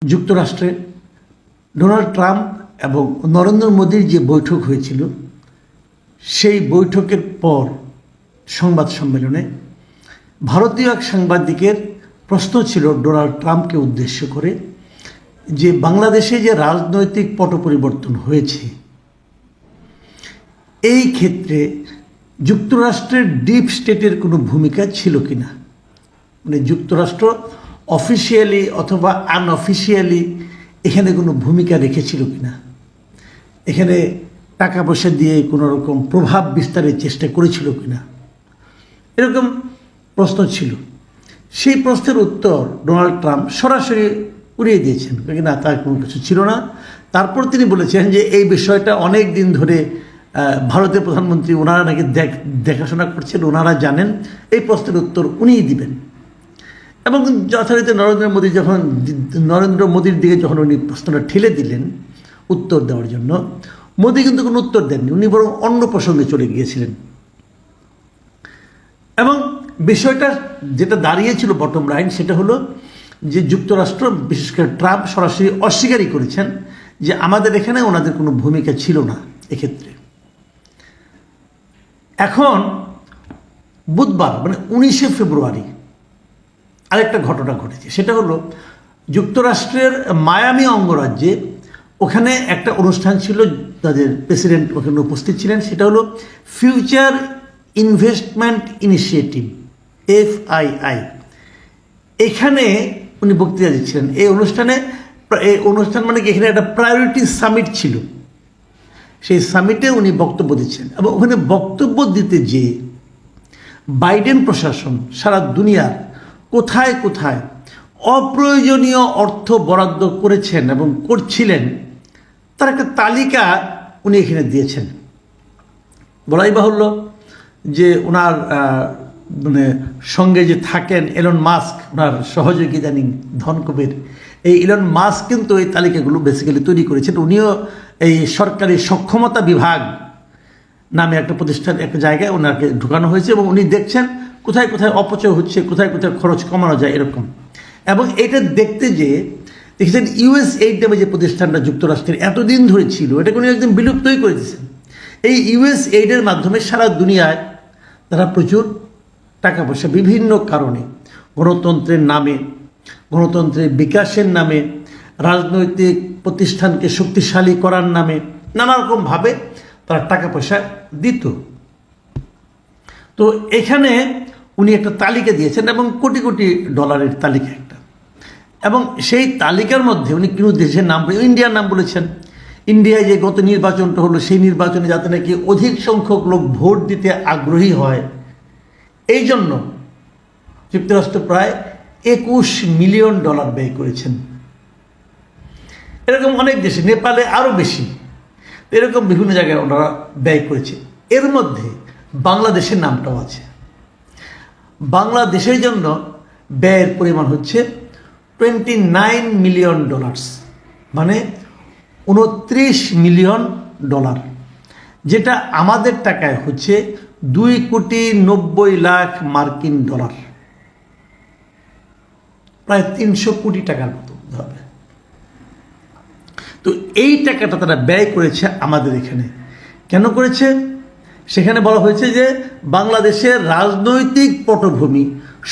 যুক্তরাষ্ট্রে Donald Trump এবং নরেন্দ্র মোদীর যে বৈঠক হয়েছিল সেই বৈঠকের পর সংবাদ সম্মেলনে ভারতীয় এক সাংবাদিকের প্রশ্ন ছিল ডোনাল্ড ট্রাম্পকে উদ্দেশ্য করে যে বাংলাদেশে যে রাজনৈতিক পট পরিবর্তন হয়েছে এই ক্ষেত্রে যুক্তরাষ্ট্রের ডিপ স্টেটের কোনো ভূমিকা ছিল কিনা, মানে যুক্তরাষ্ট্র অফিসিয়ালি অথবা আনঅফিসিয়ালি এখানে কোনো ভূমিকা রেখেছিল কিনা, এখানে টাকা পয়সা দিয়ে কোনো রকম প্রভাব বিস্তারের চেষ্টা করেছিল কিনা, এরকম প্রশ্ন ছিল। সেই প্রশ্নের উত্তর ডোনাল্ড ট্রাম্প সরাসরি উড়িয়ে দিয়েছেন, না তার কোনো কিছু ছিল না। তারপর তিনি বলেছেন যে এই বিষয়টা অনেক দিন ধরে ভারতের প্রধানমন্ত্রী ওনারা নাকি দেখাশোনা করছেন, ওনারা জানেন, এই প্রশ্নের উত্তর উনিই দিবেন। এবং যথারীতি নরেন্দ্র মোদীর দিকে যখন উনি প্রশ্নটা ঠেলে দিলেন উত্তর দেওয়ার জন্য, মোদী কিন্তু কোনো উত্তর দেননি, উনি বরং অন্য প্রসঙ্গে চলে গিয়েছিলেন। এবং বিষয়টা যেটা দাঁড়িয়েছিল বটম লাইন সেটা হলো যে যুক্তরাষ্ট্র বিশেষ করে ট্রাম্প সরাসরি অস্বীকারই করেছেন যে আমাদের এখানে ওনাদের কোনো ভূমিকা ছিল না এক্ষেত্রে। এখন বুধবার মানে 19শে ফেব্রুয়ারি আরেকটা ঘটনা ঘটেছে, সেটা হলো যুক্তরাষ্ট্রের মায়ামি অঙ্গরাজ্যে ওখানে একটা অনুষ্ঠান ছিল, তাদের প্রেসিডেন্ট ওখানে উপস্থিত ছিলেন, সেটা হলো ফিউচার ইনভেস্টমেন্ট ইনিশিয়েটিভ FII। এখানে উনি বক্তৃতা দিচ্ছিলেন। এই অনুষ্ঠান মানে কি, এখানে একটা প্রায়োরিটি সামিট ছিল, সেই সামিটে উনি বক্তব্য দিচ্ছেন। এবং ওখানে বক্তব্য দিতে যে বাইডেন প্রশাসন সারা দুনিয়ার কোথায় কোথায় অপ্রয়োজনীয় অর্থ বরাদ্দ করেছেন এবং করছিলেন তার একটা তালিকা উনি এখানে দিয়েছেন। বলাই বাহুল্য যে ওনার মানে সঙ্গে যে থাকেন এলন মাস্ক, ওনার সহযোগী ইদানিং ধনকুবের, এই এলন মাস্ক কিন্তু এই তালিকাগুলো বেসিক্যালি তৈরি করেছেন। উনিও এই সরকারি সক্ষমতা বিভাগ নামে একটা প্রতিষ্ঠান, একটা জায়গায় ওনাকে ঢুকানো হয়েছে এবং উনি দেখছেন কোথায় কোথায় অপচয় হচ্ছে, কোথায় কোথায় খরচ কমানো যায় এরকম। এবং এটা দেখতে যে দেখেছেন USAID নামে যে প্রতিষ্ঠানটা যুক্তরাষ্ট্রের এতদিন ধরে ছিল, এটাকে উনি একদম বিলুপ্তই করে দিয়েছেন। এই USAID-এর মাধ্যমে সারা দুনিয়ায় তারা প্রচুর টাকা পয়সা বিভিন্ন কারণে গণতন্ত্রের নামে, গণতন্ত্রের বিকাশের নামে, রাজনৈতিক প্রতিষ্ঠানকে শক্তিশালী করার নামে নানা রকমভাবে তারা টাকা পয়সা দিত। তো এখানে উনি একটা তালিকা দিয়েছেন এবং কোটি কোটি ডলারের তালিকা একটা, এবং সেই তালিকার মধ্যে উনি কোনো দেশের নাম, ইন্ডিয়ার নাম বলেছেন। ইন্ডিয়ায় যে গত নির্বাচনটা হলো সেই নির্বাচনে যাতে নাকি অধিক সংখ্যক লোক ভোট দিতে আগ্রহী হয়, এই জন্য যুক্তরাষ্ট্র প্রায় $21 মিলিয়ন ব্যয় করেছেন। এরকম অনেক দেশে, নেপালে আরও বেশি, এরকম বিভিন্ন জায়গায় ওনারা ব্যয় করেছে। এর মধ্যে বাংলাদেশের নামটাও আছে। বাংলাদেশের জন্য ব্যয়ের পরিমাণ হচ্ছে $29 মিলিয়ন, মানে $29 মিলিয়ন, যেটা আমাদের টাকায় হচ্ছে $2,90,00,000 মার্কিন, প্রায় 300 কোটি টাকার মতো হবে। তো এই টাকাটা তারা ব্যয় করেছে আমাদের এখানে। কেন করেছে? সেখানে বলা হয়েছে যে বাংলাদেশের রাজনৈতিক পটভূমি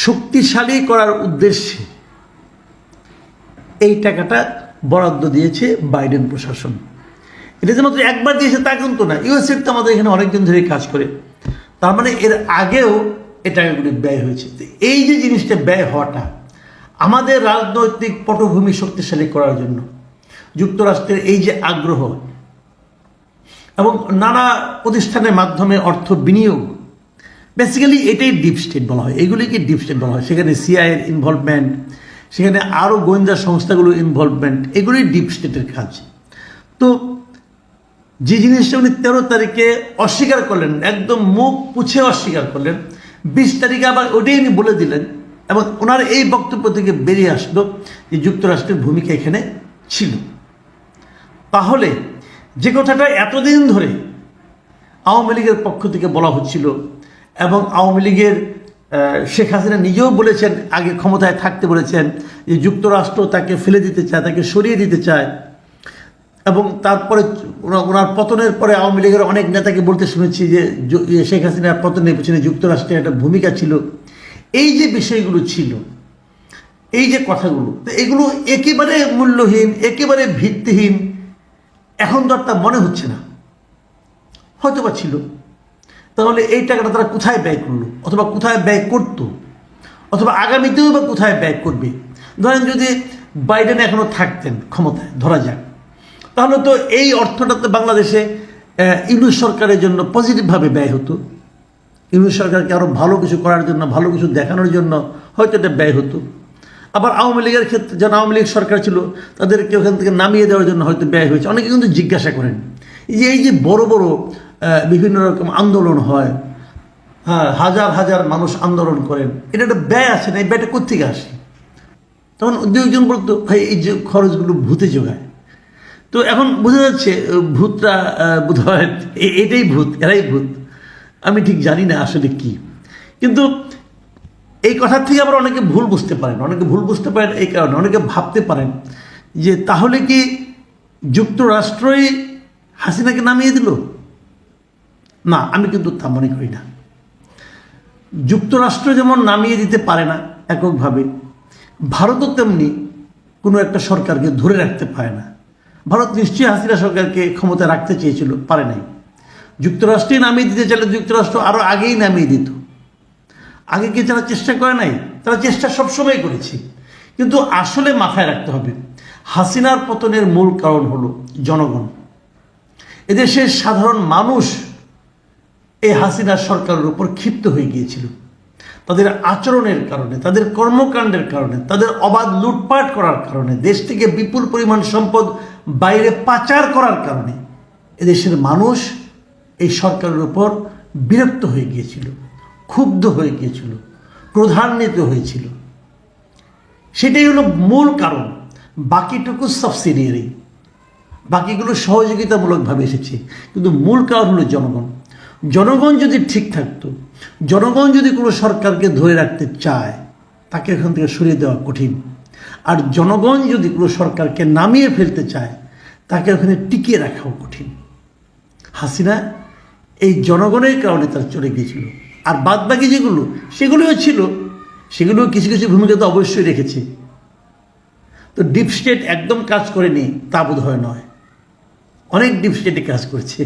শক্তিশালী করার উদ্দেশ্যে এই টাকাটা বরাদ্দ দিয়েছে বাইডেন প্রশাসন। এটা যে মাত্র একবার দিয়েছে তা কিন্তু না, USAID তো আমাদের এখানে অনেকদিন ধরে কাজ করে, তার মানে এর আগেও এই টাকাগুলি ব্যয় হয়েছে। এই যে জিনিসটা ব্যয় হওয়াটা আমাদের রাজনৈতিক পটভূমি শক্তিশালী করার জন্য যুক্তরাষ্ট্রের এই যে আগ্রহ এবং নানা প্রতিষ্ঠানের মাধ্যমে অর্থ বিনিয়োগ, বেসিক্যালি এটাই ডিপ স্টেট বলা হয়, এইগুলিকে ডিপ স্টেট বলা হয়। সেখানে CIA-র ইনভলভমেন্ট, সেখানে আরও গোয়েন্দা সংস্থাগুলোর ইনভলভমেন্ট, এগুলোই ডিপ স্টেটের কাজ। তো যে জিনিসটা উনি 13 তারিখে অস্বীকার করলেন, একদম মুখ পুছে অস্বীকার করলেন, 20 তারিখে আবার ওটাই উনি বলে দিলেন, এবং ওনার এই বক্তব্য থেকে বেরিয়ে আসলো যে যুক্তরাষ্ট্রের ভূমিকা এখানে ছিল। তাহলে যে কথাটা এতদিন ধরে আওয়ামী লীগের পক্ষ থেকে বলা হচ্ছিল, এবং আওয়ামী লীগের শেখ হাসিনা নিজেও বলেছেন, আগে ক্ষমতায় থাকতে বলেছেন যে যুক্তরাষ্ট্র তাকে ফেলে দিতে চায়, তাকে সরিয়ে দিতে চায়, এবং তারপরে ওনার পতনের পরে আওয়ামী লীগের অনেক নেতাকে বলতে শুনেছি যে শেখ হাসিনার পতনের পেছনে যুক্তরাষ্ট্রের একটা ভূমিকা ছিল। এই যে বিষয়গুলো ছিল, এই যে কথাগুলো, তো এগুলো একেবারে মূল্যহীন, একেবারে ভিত্তিহীন। এখন তো আর তা মনে হচ্ছে না, হয়তো বা ছিল। তাহলে এই টাকাটা তারা কোথায় ব্যয় করলো, অথবা কোথায় ব্যয় করতো, অথবা আগামীতেও বা কোথায় ব্যয় করবে? ধরেন যদি বাইডেন এখনো থাকতেন ক্ষমতায়, ধরা যাক, তাহলে তো এই অর্থটা তো বাংলাদেশে ইউনূস সরকারের জন্য পজিটিভভাবে ব্যয় হতো। ইউনূস সরকারকে আরও ভালো কিছু করার জন্য, ভালো কিছু দেখানোর জন্য হয়তো এটা ব্যয় হতো। আবার আওয়ামী লীগের ক্ষেত্রে, যারা আওয়ামী লীগ সরকার ছিল তাদেরকে ওখান থেকে নামিয়ে দেওয়ার জন্য হয়তো ব্যয় হয়েছে। অনেকে কিন্তু জিজ্ঞাসা করেন এই যে বড় বড় বিভিন্ন রকম আন্দোলন হয়, হ্যাঁ, হাজার হাজার মানুষ আন্দোলন করেন, এটা একটা ব্যয় আছে না, এই ব্যয়টা কোত্থেকে আসে? তখন দু একজন বলতো, ভাই এই যে খরচগুলো ভূতে যোগায়। তো এখন বোঝা যাচ্ছে ভূতটা বোধ হয় এটাই ভূত, এরাই ভূত। আমি ঠিক জানি না আসলে কি, কিন্তু এই কথার থেকে আবার অনেকে ভুল বুঝতে পারেন। অনেকে ভুল বুঝতে পারেন এই কারণে, অনেকে ভাবতে পারেন যে তাহলে কি যুক্তরাষ্ট্রই হাসিনাকে নামিয়ে দিল? না, আমি কিন্তু তা মনে করি না। যুক্তরাষ্ট্র যেমন নামিয়ে দিতে পারে না এককভাবে, ভারতও তেমনি কোনো একটা সরকারকে ধরে রাখতে পারে না। ভারত নিশ্চয়ই হাসিনা সরকারকে ক্ষমতায় রাখতে চেয়েছিল, পারে নাই। যুক্তরাষ্ট্রই নামিয়ে দিতে চাইলে যুক্তরাষ্ট্র আরও আগেই নামিয়ে দিত। আগে কি তারা চেষ্টা করে নাই? তারা চেষ্টা সবসময় করেছে। কিন্তু আসলে মাথায় রাখতে হবে, হাসিনার পতনের মূল কারণ হলো জনগণ। এদেশের সাধারণ মানুষ এই হাসিনা সরকারের উপর ক্ষিপ্ত হয়ে গিয়েছিল। তাদের আচরণের কারণে, তাদের কর্মকাণ্ডের কারণে, তাদের অবাধ লুটপাট করার কারণে, দেশ থেকে বিপুল পরিমাণ সম্পদ বাইরে পাচার করার কারণে এদেশের মানুষ এই সরকারের উপর বিরক্ত হয়ে গিয়েছিল, ক্ষুব্ধ হয়ে গিয়েছিল, ক্রোধান্বিত হয়েছিল। সেটাই হলো মূল কারণ। বাকিটুকু সাবসিডিয়ারি, বাকিগুলো সহযোগিতামূলকভাবে এসেছে, কিন্তু মূল কারণ হলো জনগণ। জনগণ যদি ঠিক থাকতো, জনগণ যদি কোনো সরকারকে ধরে রাখতে চায়, তাকে এখান থেকে সরিয়ে দেওয়া কঠিন। আর জনগণ যদি কোনো সরকারকে নামিয়ে ফেলতে চায়, তাকে ওখানে টিকিয়ে রাখাও কঠিন। হাসিনা এই জনগণের কারণে তার চলে গিয়েছিল। আর বাদ বাকি যেগুলো, সেগুলোও ছিল, সেগুলো কিছু কিছু ভূমিকা তো অবশ্যই রেখেছে। তো ডিপ স্টেট একদম কাজ করেনি তা বোধ হয় নয়, অনেক ডিপ স্টেটে কাজ করেছে।